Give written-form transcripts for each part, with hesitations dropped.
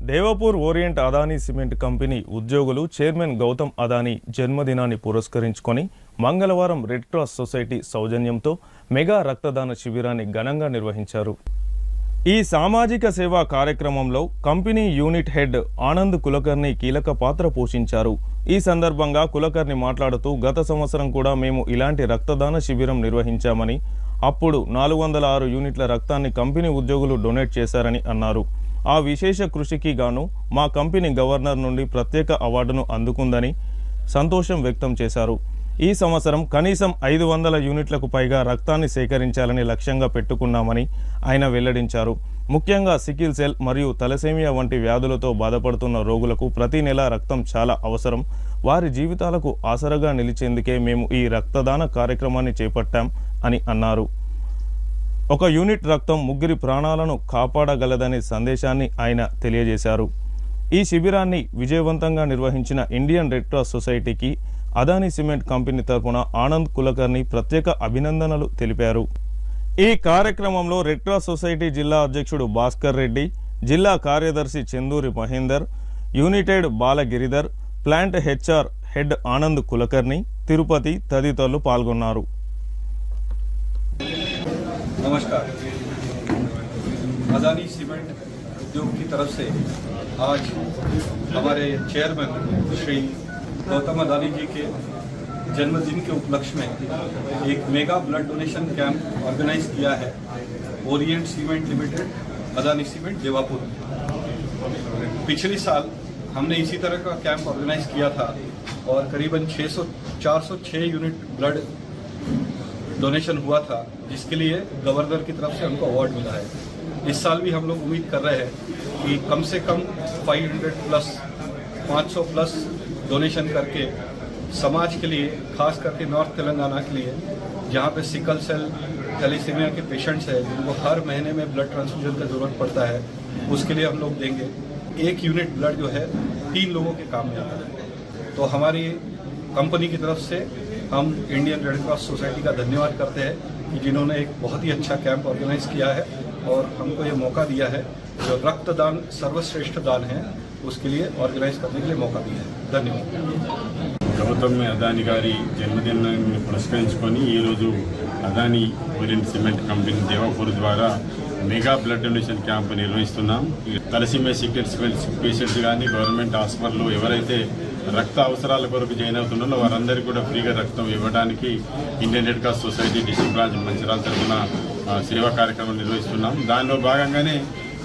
Devapur orient Adani cement company ఉద్యోగులు chairman Gautam Adani జన్మదినాన్ని పురస్కరించుకొని మంగళవారం రెడ్ క్రాస్ సొసైటీ సౌజన్యంతో మెగా రక్తదాన శిబిరాన్ని ఘనంగా నిర్వహించారు. ఈ సామాజిక సేవా కార్యక్రమంలో company unit head Anand Kulkarni కీలక పాత్ర పోషించారు. ఈ సందర్భంగా కులకర్ణి మాట్లాడుతూ గత సంవత్సరం కూడా మేము ఇలాంటి రక్తదాన శిబిరం నిర్వహించామని, అప్పుడు 406 యూనిట్ల రక్తాన్ని కంపెనీ ఉద్యోగులు డొనేట్ చేశారని అన్నారు. ఆ విశేష కృషికి గాను మా కంపెనీ గవర్నర్ నుండి ప్రత్యేక అవార్డును అందుకుందని సంతోషం వ్యక్తం చేశారు. ఈ సంవత్సరం కనీసం 500 యూనిట్లకు పైగా రక్తాన్ని సేకరించాలని లక్ష్యంగా పెట్టుకున్నామని ఆయన వెల్లడించారు. ముఖ్యంగా సికిల్ సెల్ మరియు తలసేమియా వంటి వ్యాధులతో బాధపడుతున్న రోగులకు ప్రతి నెల రక్తం చాలా అవసరం. వారి జీవితాలకు ఆసరగా నిలిచేందుకే మేము ఈ రక్తదాన కార్యక్రమాన్ని చేపట్టాం అని అన్నారు. ఒక యూనిట్ రక్తం ముగ్గురి ప్రాణాలను కాపాడగలదనే సందేశాన్ని ఆయన తెలియజేశారు. ఈ శిబిరాన్ని విజయవంతంగా నిర్వహించిన ఇండియన్ రెడ్ క్రాస్ సొసైటీకి అదానీ సిమెంట్ కంపెనీ తరపున ఆనంద్ కులకర్ణి ప్రత్యేక అభినందనలు తెలిపారు. ఈ కార్యక్రమంలో రెడ్ క్రాస్ సొసైటీ జిల్లా అధ్యక్షుడు భాస్కర్ రెడ్డి, జిల్లా కార్యదర్శి Chanduri Mahender, united Balagiridhar, plant HR head Anand Kulkarni, Tirupati తదితరులు పాల్గొన్నారు. नमस्कार। अदानी सीमेंट उद्योग की तरफ से आज हमारे चेयरमैन श्री गौतम अदानी जी के जन्मदिन के उपलक्ष्य में एक mega blood donation camp organise किया है Orient Cement Limited, Adani Cement Devapur. पिछले साल हमने इसी तरह का कैंप ऑर्गेनाइज किया था और करीबन 406 यूनिट ब्लड डोनेशन हुआ था, जिसके लिए गवर्नर की तरफ से हमको अवार्ड मिला है। इस साल भी हम लोग उम्मीद कर रहे हैं कि कम से कम 500 प्लस डोनेशन करके समाज के लिए, खास करके नॉर्थ तेलंगाना के लिए, जहां पे सिकल सेल थैलेसीमिया के पेशेंट्स हैं जिनको हर महीने में ब्लड ट्रांसफ्यूजन का जरूरत पड़ता है, उसके लिए हम लोग देंगे। 1 यूनिट ब्लड जो है 3 लोगों के काम में आता है। तो हमारी कंपनी की तरफ से हम इंडियन रेड क्रॉस सोसाइटी का धन्यवाद करते हैं कि जिन्होंने एक बहुत ही अच्छा कैंप ऑर्गेनाइज किया है और हमको ये मौका दिया है, जो रक्तदान सर्वश्रेष्ठ दान है, उसके लिए ऑर्गेनाइज करने के लिए मौका दिया है। धन्यवाद। గౌతమ్ అదానీ గారి జన్మదినాన్ని పురస్కరించుకొని ఈరోజు Adani orient cement company Devapur ద్వారా మెగా బ్లడ్ డొనేషన్ క్యాంప్ నిర్వహిస్తున్నాం. తలసీమియా సికిల్ సెల్ పేషెంట్స్ కానీ గవర్నమెంట్ హాస్పిటల్లో ఎవరైతే రక్త అవసరాల కొరకు జాయిన్ అవుతున్నారో వారందరికీ కూడా ఫ్రీగా రక్తం ఇవ్వడానికి Indian red cross society district branch Mancherial తరఫున సేవా కార్యక్రమం నిర్వహిస్తున్నాం. దానిలో భాగంగానే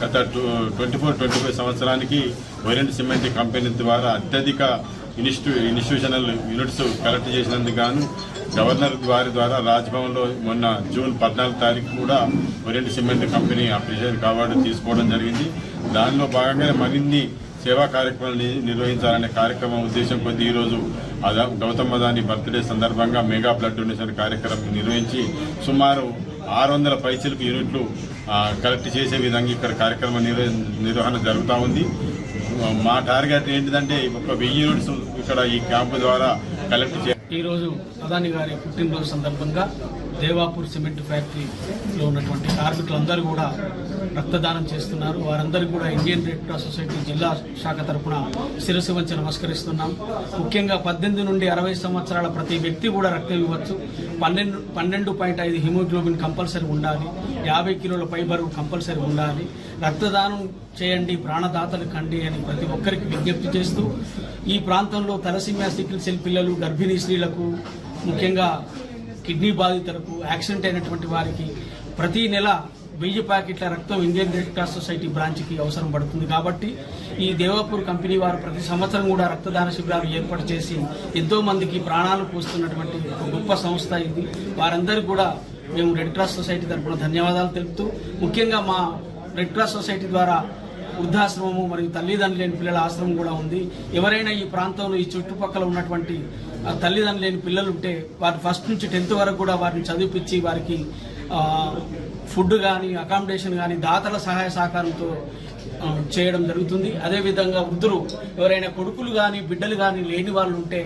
గత 24-25 సంవత్సరానికి ఓరియంట్ సిమెంట్ కంపెనీ ద్వారా అత్యధిక ఇన్స్టిట్యూషనల్ యూనిట్స్ కలెక్ట్ చేసినందుకు గాను గవర్నర్ వారి ద్వారా రాజ్భవన్లో మొన్న జూన్ 14 తారీఖు కూడా orient cement company appreciation award తీసుకోవడం జరిగింది. దానిలో భాగంగానే మరిన్ని సేవా కార్యక్రమాలు నిర్వహించాలనే కార్యక్రమం ఉద్దేశం కొద్ది ఈరోజు గౌతమ్ అదానీ బర్త్డే సందర్భంగా మెగా బ్లడ్ డొనేషన్ కార్యక్రమం నిర్వహించి సుమారు 600 పైచిలకు యూనిట్లు కలెక్ట్ చేసే విధంగా ఇక్కడ కార్యక్రమ నిర్వహణ జరుగుతూ ఉంది. మా టార్గెట్ ఏంటిదంటే 1000 యూనిట్స్ ఇక్కడ ఈ క్యాంపు ద్వారా కలెక్ట్ చేయాలి. ఈరోజు అదానీ గారి పుట్టినరోజు సందర్భంగా దేవాపూర్ సిమెంట్ ఫ్యాక్టరీలో ఉన్నటువంటి కార్మికులందరూ కూడా రక్తదానం చేస్తున్నారు. వారందరికీ కూడా ఇండియన్ రెడ్ క్రాస్ సొసైటీ జిల్లా శాఖ తరఫున శిరస్సు వంచి నమస్కరిస్తున్నాం. ముఖ్యంగా 18 నుండి 60 సంవత్సరాల ప్రతి వ్యక్తి కూడా రక్తం ఇవ్వచ్చు. 12.5 హిమోగ్లోబిన్ కంపల్సరీ ఉండాలి. 50 కిలోల పై బరువు కంపల్సరీ ఉండాలి. రక్తదానం చేయండి, ప్రాణదాతలు కండి అని ప్రతి ఒక్కరికి విజ్ఞప్తి చేస్తూ ఈ ప్రాంతంలో తలసీమియా సికిల్ సెల్ పిల్లలు, గర్భిణీ స్త్రీలకు, ముఖ్యంగా కిడ్నీ బాధితులకు, యాక్సిడెంట్ అయినటువంటి వారికి ప్రతి నెల 1000 ప్యాకెట్ల రక్తం ఇండియన్ రెడ్ క్రాస్ సొసైటీ బ్రాంచ్కి అవసరం పడుతుంది. కాబట్టి ఈ దేవాపూర్ కంపెనీ వారు ప్రతి సంవత్సరం కూడా రక్తదాన శిబిరాలు ఏర్పాటు చేసి ఎంతో మందికి ప్రాణాలు పోస్తున్నటువంటి ఒక గొప్ప సంస్థ ఇది. వారందరికీ కూడా మేము రెడ్ క్రాస్ సొసైటీ తరఫున ధన్యవాదాలు తెలుపుతూ, ముఖ్యంగా మా రెడ్ క్రాస్ సొసైటీ ద్వారా వృద్ధాశ్రమము మరియు తల్లిదండ్రులు లేని పిల్లల ఆశ్రమం కూడా ఉంది. ఎవరైనా ఈ ప్రాంతంలో ఈ చుట్టుపక్కల ఉన్నటువంటి తల్లిదండ్రులు లేని పిల్లలు ఉంటే వారు ఫస్ట్ నుంచి 10th వరకు కూడా వారిని చదివిపించి వారికి ఫుడ్ కానీ, అకామిడేషన్ కానీ దాతల సహాయ సహకారంతో చేయడం జరుగుతుంది. అదేవిధంగా వృద్ధులు ఎవరైనా కొడుకులు కానీ బిడ్డలు కానీ లేని వాళ్ళు ఉంటే